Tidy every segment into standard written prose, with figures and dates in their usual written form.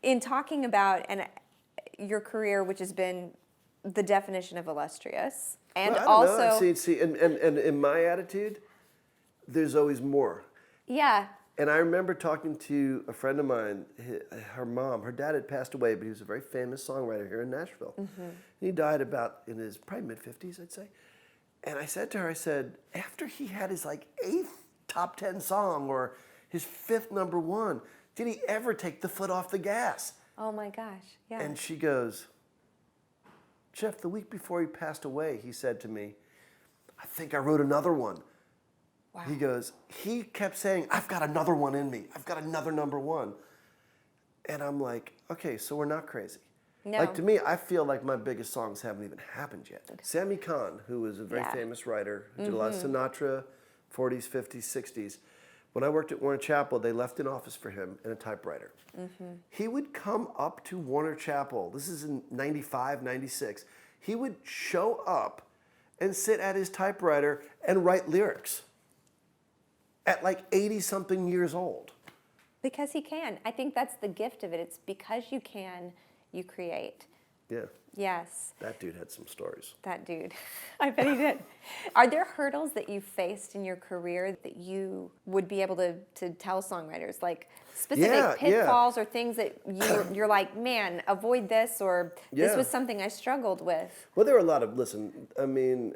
in talking about your career, which has been the definition of illustrious, and well, I don't also know. See, and in my attitude, there's always more. Yeah. And I remember talking to a friend of mine, her mom. Her dad had passed away, but he was a very famous songwriter here in Nashville. Mm-hmm. And he died about in his probably mid-50s, I'd say. And I said to her, I said, after he had his like 8th top 10 song or his 5th number 1, did he ever take the foot off the gas? Oh my gosh, yeah. And she goes, Jeff, the week before he passed away, he said to me, I think I wrote another one. Wow. He goes, he kept saying, I've got another one in me. I've got another number 1. And I'm like, okay, so we're not crazy. No. Like to me, I feel like my biggest songs haven't even happened yet. Okay. Sammy Cahn, who was a very famous writer, who did a lot of Sinatra, 40s, 50s, 60s. When I worked at Warner Chappell, they left an office for him and a typewriter. Mm-hmm. He would come up to Warner Chappell. This is in 95, 96. He would show up and sit at his typewriter and write lyrics at like 80-something years old. Because he can. I think that's the gift of it. It's because you can, you create. Yeah. Yes. That dude had some stories. That dude. I bet he did. Are there hurdles that you faced in your career that you would be able to tell songwriters? Like specific pitfalls or things that you're like, man, avoid this, or this was something I struggled with? Well, there are a lot of, listen, I mean,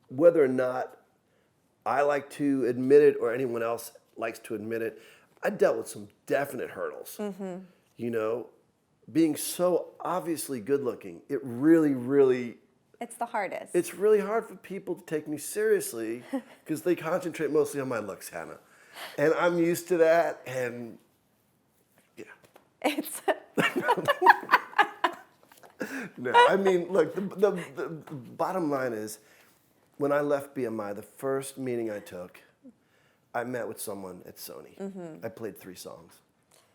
whether or not I like to admit it or anyone else likes to admit it, I dealt with some definite hurdles. Mm-hmm. You know, being so obviously good looking, it really, really... It's the hardest. It's really hard for people to take me seriously because they concentrate mostly on my looks, Hannah. And I'm used to that, and yeah. It's... No, I mean, look, the bottom line is, when I left BMI, the first meeting I took, I met with someone at Sony. Mm-hmm. I played 3 songs.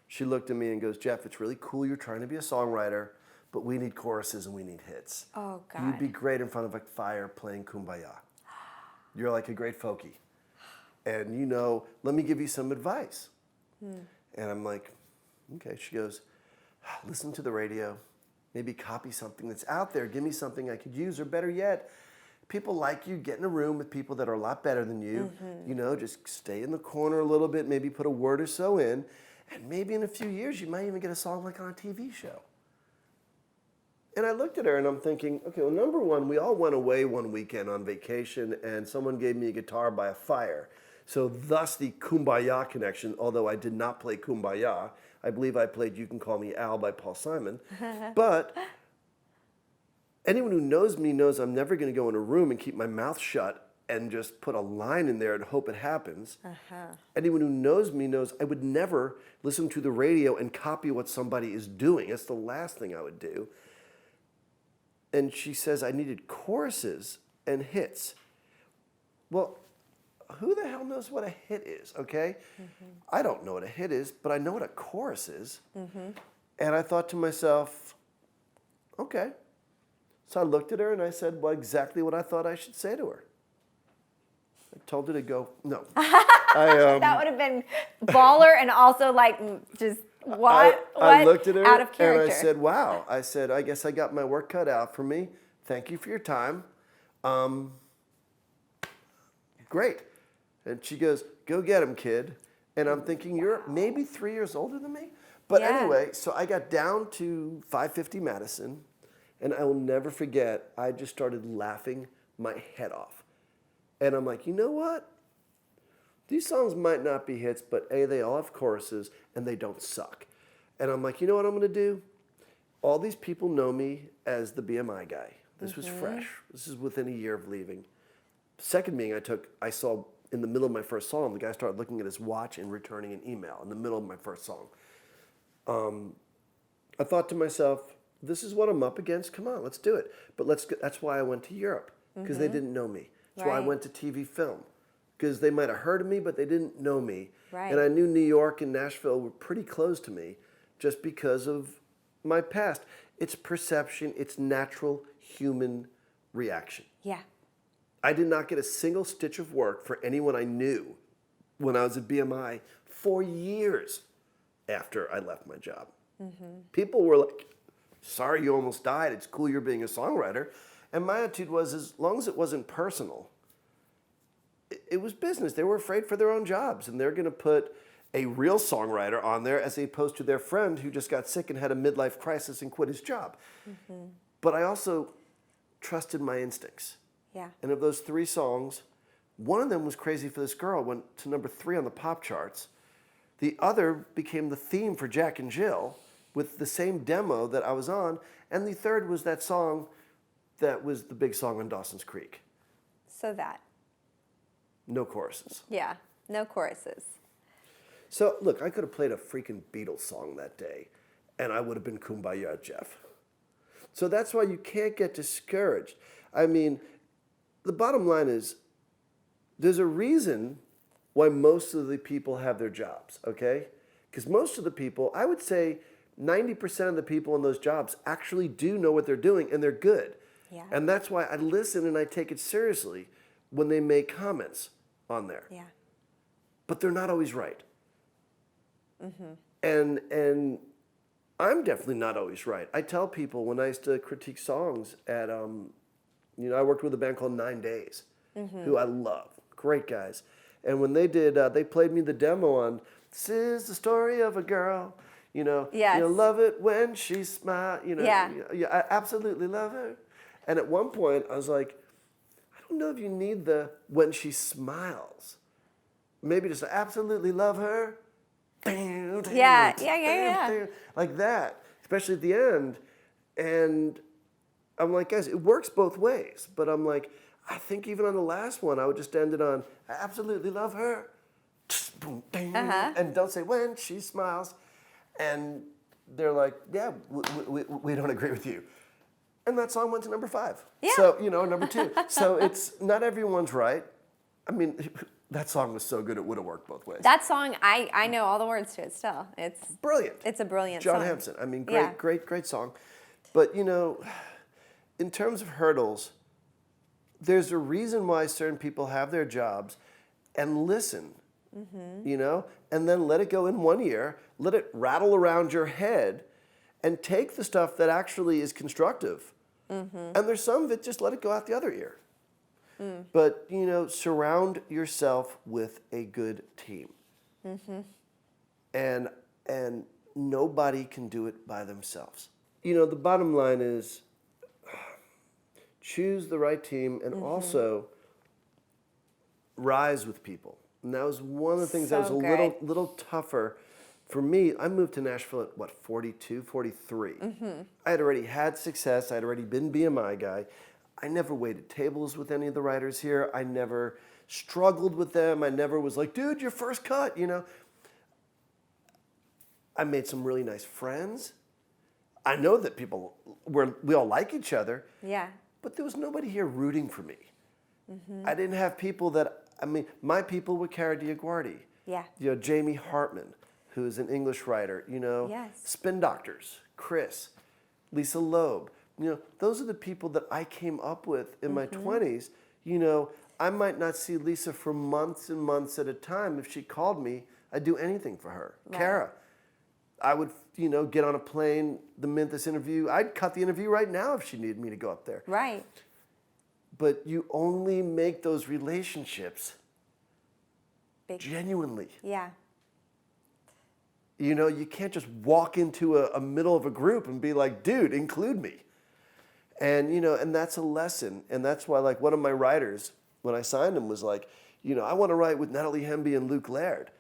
She looked at me and goes, Jeff, it's really cool you're trying to be a songwriter, but we need choruses and we need hits. Oh, God. You'd be great in front of a fire playing Kumbaya. You're like a great folkie. And, you know, let me give you some advice. And I'm like, okay. She goes, listen to the radio. Maybe copy something that's out there. Give me something I could use, or better yet, people like you, get in a room with people that are a lot better than you. Mm-hmm. You know, just stay in the corner a little bit, maybe put a word or so in, and maybe in a few years you might even get a song like on a TV show. And I looked at her and I'm thinking, okay, well, number one, we all went away one weekend on vacation and someone gave me a guitar by a fire. So thus the Kumbaya connection, although I did not play Kumbaya. I believe I played You Can Call Me Al by Paul Simon. But anyone who knows me knows I'm never going to go in a room and keep my mouth shut and just put a line in there and hope it happens. Anyone who knows me knows I would never listen to the radio and copy what somebody is doing. That's the last thing I would do. And she says I needed choruses and hits. Well, who the hell knows what a hit is, okay? Mm-hmm. I don't know what a hit is, but I know what a chorus is. Mm-hmm. And I thought to myself, okay. So I looked at her and I said, well, exactly what I thought I should say to her. I told her to go, no. That would have been baller and also like just I looked at her out of character. And I said, wow. I said, I guess I got my work cut out for me. Thank you for your time. Great. And she goes, go get him, kid. And I'm thinking, you're maybe 3 years older than me? But anyway, so I got down to 550 Madison, and I will never forget, I just started laughing my head off. And I'm like, you know what? These songs might not be hits, but A, they all have choruses, and they don't suck. And I'm like, you know what I'm going to do? All these people know me as the BMI guy. This was fresh. This is within a year of leaving. Second meeting I took, I saw in the middle of my first song, the guy started looking at his watch and returning an email in the middle of my first song. I thought to myself, this is what I'm up against. Come on, let's do it. But that's why I went to Europe, because they didn't know me. That's why I went to TV film, because they might have heard of me, but they didn't know me. Right. And I knew New York and Nashville were pretty close to me just because of my past. It's perception. It's natural human reaction. Yeah. I did not get a single stitch of work for anyone I knew when I was at BMI for years after I left my job. People were like, sorry you almost died. It's cool you're being a songwriter. And my attitude was, as long as it wasn't personal, it was business. They were afraid for their own jobs, and they're going to put a real songwriter on there as opposed to their friend who just got sick and had a midlife crisis and quit his job. But I also trusted my instincts. Yeah. And of those 3 songs, one of them was Crazy for This Girl, went to number 3 on the pop charts. The other became the theme for Jack and Jill with the same demo that I was on. And the third was that song that was the big song on Dawson's Creek. So that. No choruses. Yeah, no choruses. So, look, I could have played a freaking Beatles song that day, and I would have been Kumbaya Jeff. So that's why you can't get discouraged. I mean, the bottom line is, there's a reason why most of the people have their jobs, okay? Because most of the people, I would say 90% of the people in those jobs actually do know what they're doing, and they're good. Yeah. And that's why I listen and I take it seriously when they make comments on there. Yeah. But they're not always right. And I'm definitely not always right. I tell people when I used to critique songs at, I worked with a band called 9 Days, who I love, great guys. And when they did, they played me the demo on, this is the story of a girl, Yes. you love it when she smiles, Yeah. I absolutely love her. And at one point I was like, I don't know if you need the when she smiles. Maybe just absolutely love her. Yeah. Like that, especially at the end. And I'm like, guys, it works both ways. But I'm like, I think even on the last one, I would just end it on, I absolutely love her. And don't say when she smiles. And they're like, yeah, we don't agree with you. And that song went to number 5. Yeah. So, number 2. So it's not everyone's right. I mean, that song was so good it would have worked both ways. That song, I know all the words to it still. It's brilliant. It's a brilliant John song. Hampson. I mean, Yeah. great song. But, in terms of hurdles, there's a reason why certain people have their jobs, and listen, and then let it go in one ear, let it rattle around your head, and take the stuff that actually is constructive. And there's some of it, just let it go out the other ear. But, surround yourself with a good team. And nobody can do it by themselves. The bottom line is choose the right team and also rise with people. And that was one of the things that was a little tougher. For me, I moved to Nashville at, 42, 43. I had already had success. I had already been BMI guy. I never waited tables with any of the writers here. I never struggled with them. I never was like, dude, your first cut, I made some really nice friends. I know that we all like each other. Yeah. But there was nobody here rooting for me. I didn't have people my people were Cara DiAguardi. Yeah. Jamie Hartman, who's an English writer, Yes. Spin Doctors, Chris, Lisa Loeb. Those are the people that I came up with in my 20s. I might not see Lisa for months and months at a time. If she called me, I'd do anything for her. Right. Cara, I would, get on a plane the minute this interview. I'd cut the interview right now if she needed me to go up there. Right. But you only make those relationships genuinely. Yeah. You can't just walk into a middle of a group and be like, dude, include me. And, and that's a lesson. And that's why, one of my writers, when I signed him, was like, I want to write with Natalie Hemby and Luke Laird.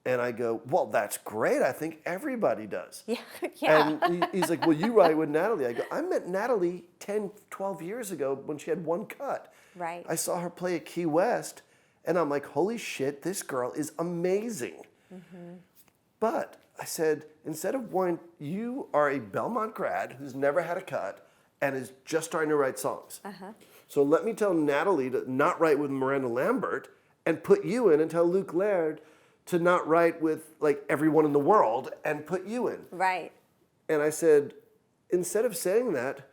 And I go, well, that's great. I think everybody does. Yeah. Yeah. And he's like, well, you write with Natalie. I go, I met Natalie 10, 12 years ago when she had one cut. Right. I saw her play at Key West, and I'm like, holy shit, this girl is amazing. But I said, instead of you are a Belmont grad who's never had a cut and is just starting to write songs. So let me tell Natalie to not write with Miranda Lambert and put you in, and tell Luke Laird to not write with everyone in the world and put you in. Right. And I said, instead of saying that,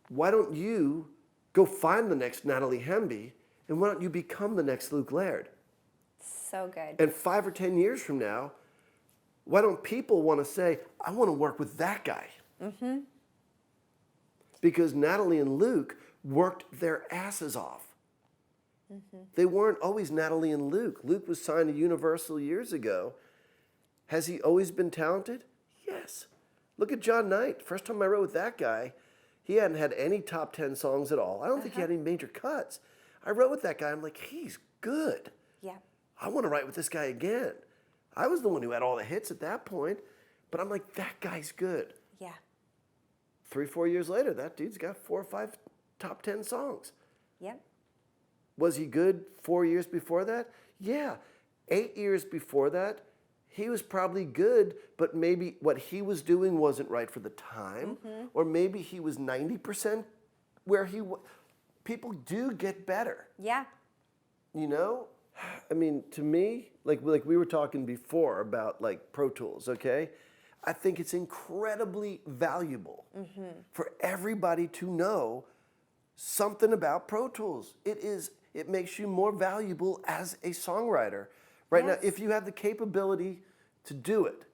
why don't you go find the next Natalie Hemby, and why don't you become the next Luke Laird? So good. And 5 or 10 years from now, Why don't people want to say, I want to work with that guy? Mm-hmm. Because Natalie and Luke worked their asses off. Mm-hmm. They weren't always Natalie and Luke. Luke was signed to Universal years ago. Has he always been talented? Yes. Look at John Knight. First time I wrote with that guy, he hadn't had any top 10 songs at all. I don't think he had any major cuts. I wrote with that guy. I'm like, he's good. Yeah. I want to write with this guy again. I was the one who had all the hits at that point, but I'm like, that guy's good. Yeah. 3-4 years later, that dude's got 4 or 5 top 10 songs. Yep. Was he good 4 years before that? Yeah. 8 years before that, he was probably good, but maybe what he was doing wasn't right for the time, or maybe he was 90% where he was. People do get better. Yeah. You know? I mean, to me, like we were talking before about like Pro Tools, okay? I think it's incredibly valuable for everybody to know something about Pro Tools. It makes you more valuable as a songwriter. Right now, if you have the capability to do it,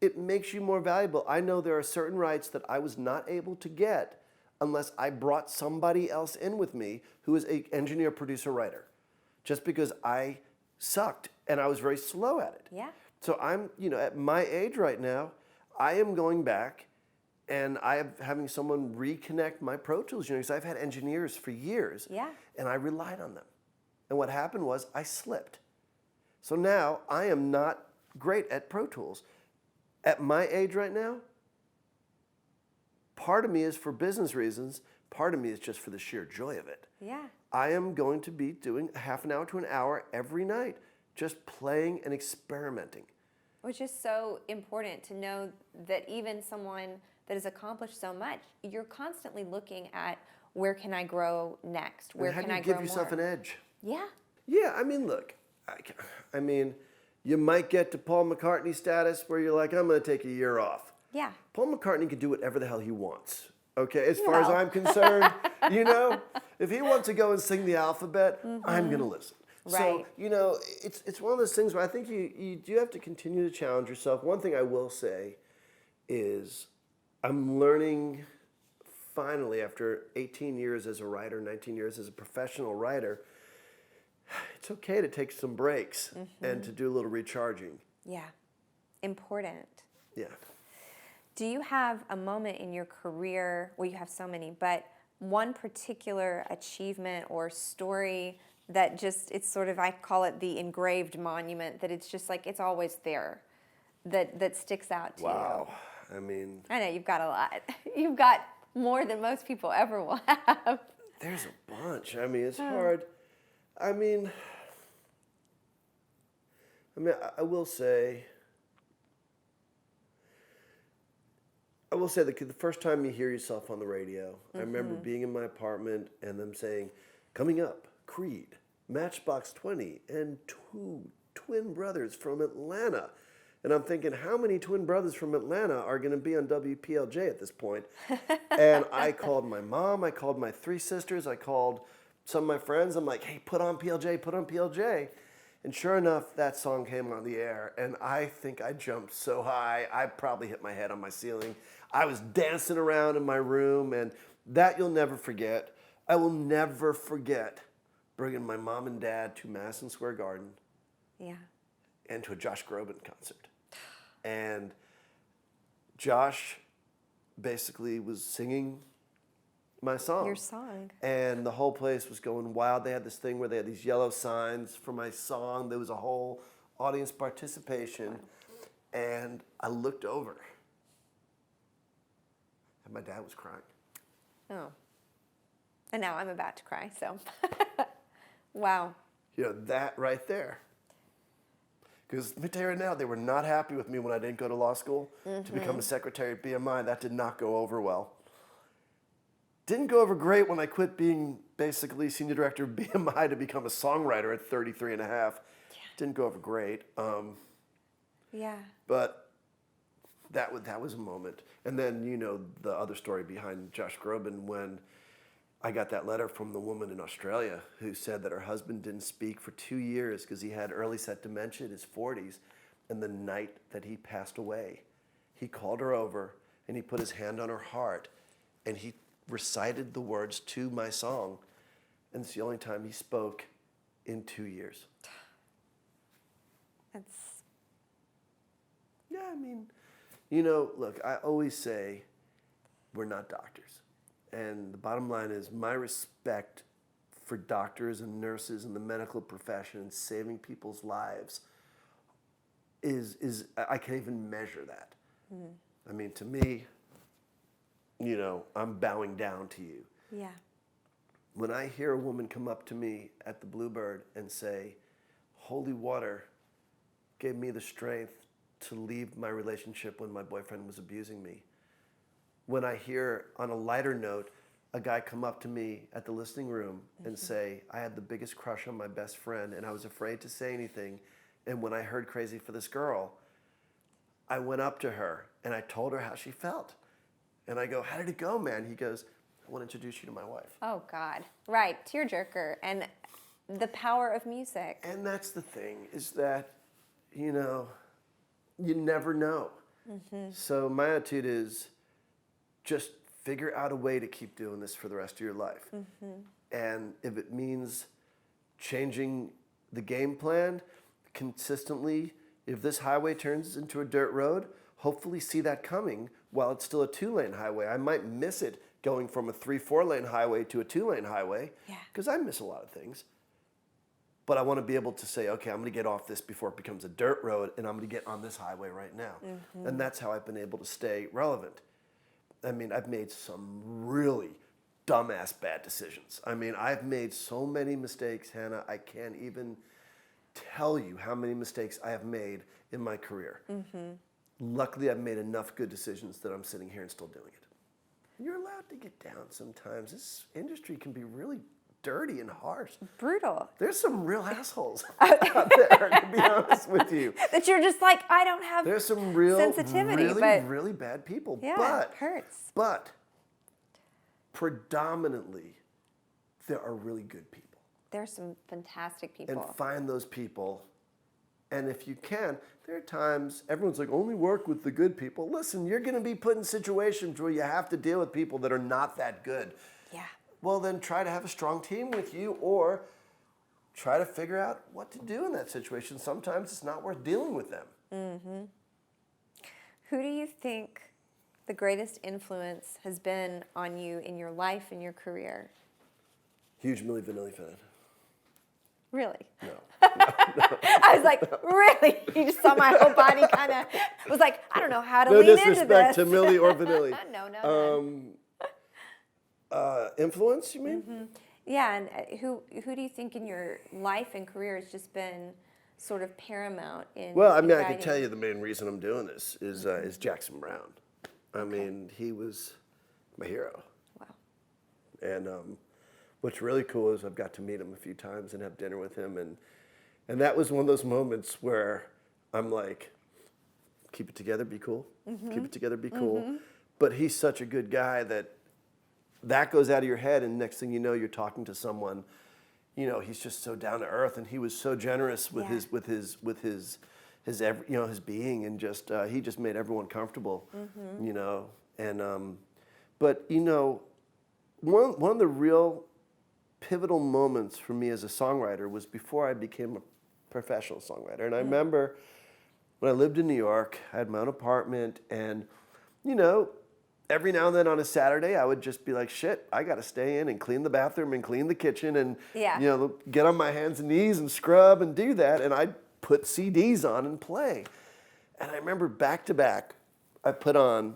it makes you more valuable. I know there are certain rights that I was not able to get unless I brought somebody else in with me who is an engineer, producer, writer, just because I sucked and I was very slow at it. Yeah. So I'm, at my age right now, I am going back and I am having someone reconnect my Pro Tools, because I've had engineers for years. Yeah. And I relied on them. And what happened was I slipped. So now I am not great at Pro Tools. At my age right now, part of me is for business reasons, part of me is just for the sheer joy of it. Yeah. I am going to be doing a half an hour to an hour every night, just playing and experimenting. Which is so important to know that even someone that has accomplished so much, you're constantly looking at where can I grow next? Where can I grow more? How do you give yourself an edge? Yeah. Yeah, I mean, look, you might get to Paul McCartney status where you're like, I'm going to take a year off. Yeah. Paul McCartney can do whatever the hell he wants. Okay, as far as I'm concerned, if he wants to go and sing the alphabet, I'm going to listen. Right. So, it's one of those things where I think you do have to continue to challenge yourself. One thing I will say is I'm learning finally after 18 years as a writer, 19 years as a professional writer, it's okay to take some breaks and to do a little recharging. Yeah. Important. Yeah. Do you have a moment in your career, well, you have so many, but one particular achievement or story that just, it's sort of, I call it the engraved monument, that it's just like, it's always there, that sticks out to you? Wow. I mean... I know, you've got a lot. You've got more than most people ever will have. There's a bunch. I mean, it's hard. I will say that the first time you hear yourself on the radio, I remember being in my apartment and them saying, coming up, Creed, Matchbox 20, and 2 twin brothers from Atlanta. And I'm thinking, how many twin brothers from Atlanta are going to be on WPLJ at this point? And I called my mom, I called my 3 sisters, I called some of my friends. I'm like, hey, put on PLJ, put on PLJ. And sure enough, that song came on the air, and I think I jumped so high, I probably hit my head on my ceiling. I was dancing around in my room, and that you'll never forget. I will never forget bringing my mom and dad to Madison Square Garden. Yeah. And to a Josh Groban concert. And Josh basically was singing my song. Your song. And the whole place was going wild. They had this thing where they had these yellow signs for my song. There was a whole audience participation. Wow. And I looked over. And my dad was crying. Oh. And now I'm about to cry, so. Wow. That right there. Because let me tell you right now, they were not happy with me when I didn't go to law school to become a secretary at BMI. That did not go over well. Didn't go over great when I quit being basically senior director of BMI to become a songwriter at 33 and a half. Yeah. Didn't go over great. Yeah. But that was a moment. And then, the other story behind Josh Groban, when I got that letter from the woman in Australia who said that her husband didn't speak for 2 years because he had early set dementia in his 40s. And the night that he passed away, he called her over and he put his hand on her heart and he recited the words to my song. And it's the only time he spoke in 2 years. Yeah, I mean, look, I always say we're not doctors. And the bottom line is my respect for doctors and nurses and the medical profession and saving people's lives is I can't even measure that. I mean, to me, I'm bowing down to you. Yeah. When I hear a woman come up to me at the Bluebird and say, holy water gave me the strength to leave my relationship when my boyfriend was abusing me. When I hear, on a lighter note, a guy come up to me at the listening room and say, I had the biggest crush on my best friend and I was afraid to say anything. And when I heard Crazy for This Girl, I went up to her and I told her how she felt. And I go, how did it go, man? He goes, I want to introduce you to my wife. Oh, God. Right. Tearjerker. And the power of music. And that's the thing, is that, you never know. So my attitude is just figure out a way to keep doing this for the rest of your life. And if it means changing the game plan consistently, if this highway turns into a dirt road, hopefully see that coming while it's still a 2-lane highway. I might miss it going from a 3-4 lane highway to a 2-lane highway, because I miss a lot of things. But I want to be able to say, okay, I'm going to get off this before it becomes a dirt road, and I'm going to get on this highway right now. And that's how I've been able to stay relevant. I mean, I've made some really dumbass bad decisions. I mean, I've made so many mistakes, Hannah, I can't even tell you how many mistakes I have made in my career. Luckily, I've made enough good decisions that I'm sitting here and still doing it. You're allowed to get down sometimes. This industry can be really dirty and harsh. Brutal. There's some real assholes out there, to be honest with you. That you're just like, I don't have There's some real, sensitivity, really bad people. Yeah, it hurts. But predominantly, there are really good people. There's some fantastic people. And find those people. And if you can, there are times, everyone's like, only work with the good people. Listen, you're going to be put in situations where you have to deal with people that are not that good. Yeah. Well, then try to have a strong team with you, or try to figure out what to do in that situation. Sometimes it's not worth dealing with them. Who do you think the greatest influence has been on you in your life and your career? Huge Milli Vanilli fan. Really? No. I was like, really? You just saw my whole body kind of was like, I don't know how to lean into this. No disrespect to Milli or Vanilli. No. Influence, you mean? Yeah, and who do you think in your life and career has just been sort of paramount in? Well, I mean, I guiding? can tell you the main reason I'm doing this is Jackson Browne. I mean, he was my hero. Wow. And what's really cool is I've got to meet him a few times and have dinner with him, and that was one of those moments where I'm like, keep it together, be cool. Keep it together, be cool. But he's such a good guy that goes out of your head, and next thing you know, you're talking to someone. He's just so down to earth, and he was so generous with his being, and just he just made everyone comfortable. And but one of the real pivotal moments for me as a songwriter was before I became a professional songwriter. And I remember when I lived in New York, I had my own apartment, and every now and then on a Saturday, I would just be like, shit, I got to stay in and clean the bathroom and clean the kitchen and, get on my hands and knees and scrub and do that. And I'd put CDs on and play. And I remember back to back, I put on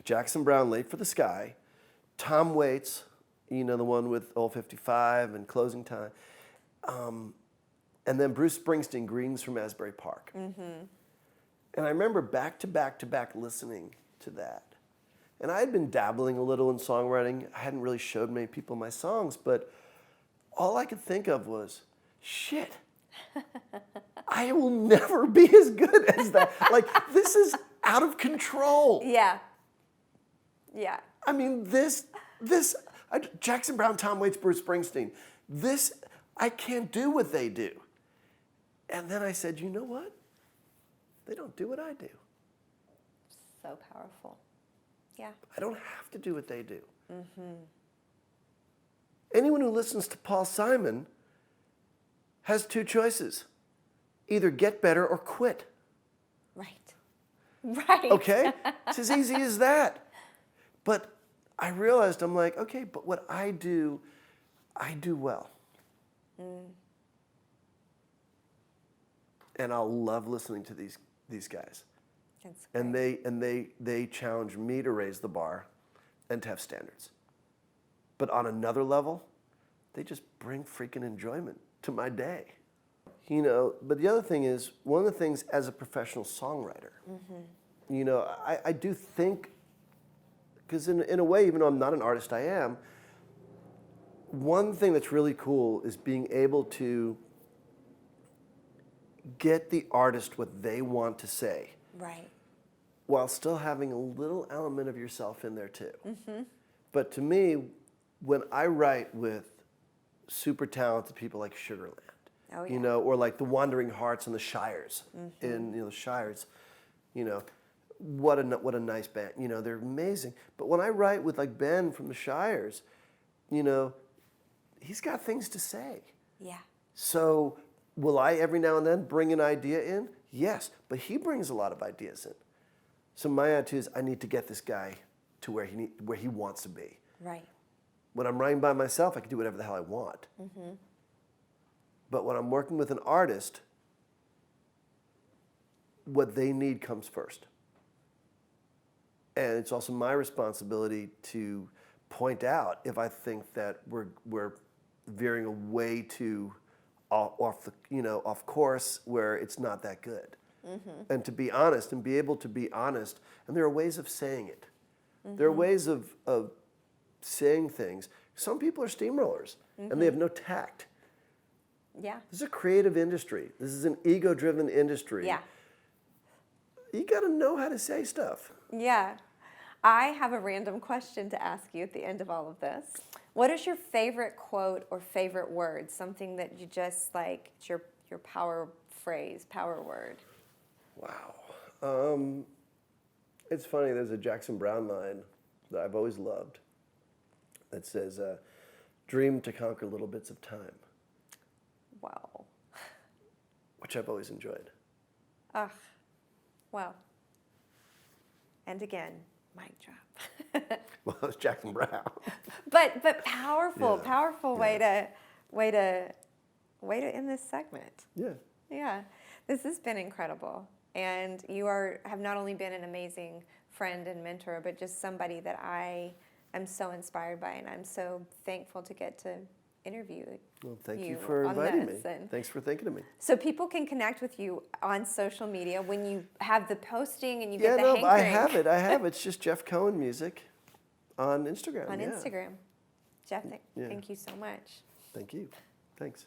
Jackson Browne, Late for the Sky, Tom Waits, the one with Old 55 and Closing Time, and then Bruce Springsteen, Greetings from Asbury Park. And I remember back to back listening to that. And I had been dabbling a little in songwriting. I hadn't really showed many people my songs, but all I could think of was, shit, I will never be as good as that. Like, this is out of control. Yeah. Yeah. I mean, Jackson Browne, Tom Waits, Bruce Springsteen, I can't do what they do. And then I said, you know what? they don't do what I do. So powerful. Yeah. I don't have to do what they do. Anyone who listens to Paul Simon has two choices. Either get better or quit. Right. Right. Okay? It's as easy as that. But I realized, I'm like, okay, but what I do well. And I'll love listening to these guys. That's great. And they challenge me to raise the bar and to have standards. But on another level, they just bring freaking enjoyment to my day. You know, but the other thing is, one of the things as a professional songwriter, you know, I do think, because in a way, even though I'm not an artist, I am, one thing that's really cool is being able to get the artist what they want to say. Right. While still having a little element of yourself in there too. But to me, when I write with super talented people like Sugarland, you know, or like the Wandering Hearts and the Shires, in the Shires, you know, what a nice band. You know, they're amazing. But when I write with like Ben from the Shires, you know, he's got things to say. Yeah. So will I every now and then bring an idea in? Yes, but he brings a lot of ideas in. So my attitude is, I need to get this guy to where he wants to be. Right. When I'm writing by myself, I can do whatever the hell I want. But when I'm working with an artist, what they need comes first. And it's also my responsibility to point out if I think that we're veering away too off course where it's not that good. And to be honest and be able to be honest. And there are ways of saying it. There are ways of saying things. Some people are steamrollers and they have no tact. Yeah. This is a creative industry. This is an ego-driven industry. Yeah. You got to know how to say stuff. Yeah. I have a random question to ask you at the end of all of this. What is your favorite quote or favorite word? Something that you just like, it's your power phrase, power word. Wow. It's funny, there's a Jackson Browne line that I've always loved that says, dream to conquer little bits of time. Wow. Which I've always enjoyed. Ugh. Wow. And again, mic drop. Well, it's Jackson Browne. But powerful, Yeah. powerful way to end this segment. Yeah. Yeah. This has been incredible. And you have not only been an amazing friend and mentor, but just somebody that I am so inspired by, and I'm so thankful to get to interview you. Well, thank you for inviting me. And Thanks for thinking of me. so people can connect with you on social media when you have the posting and you get the Yeah, no, I hankering. have it. It's just Jeff Cohen Music on Instagram. On yeah. Instagram. Jeff, thank you so much. Thank you. Thanks.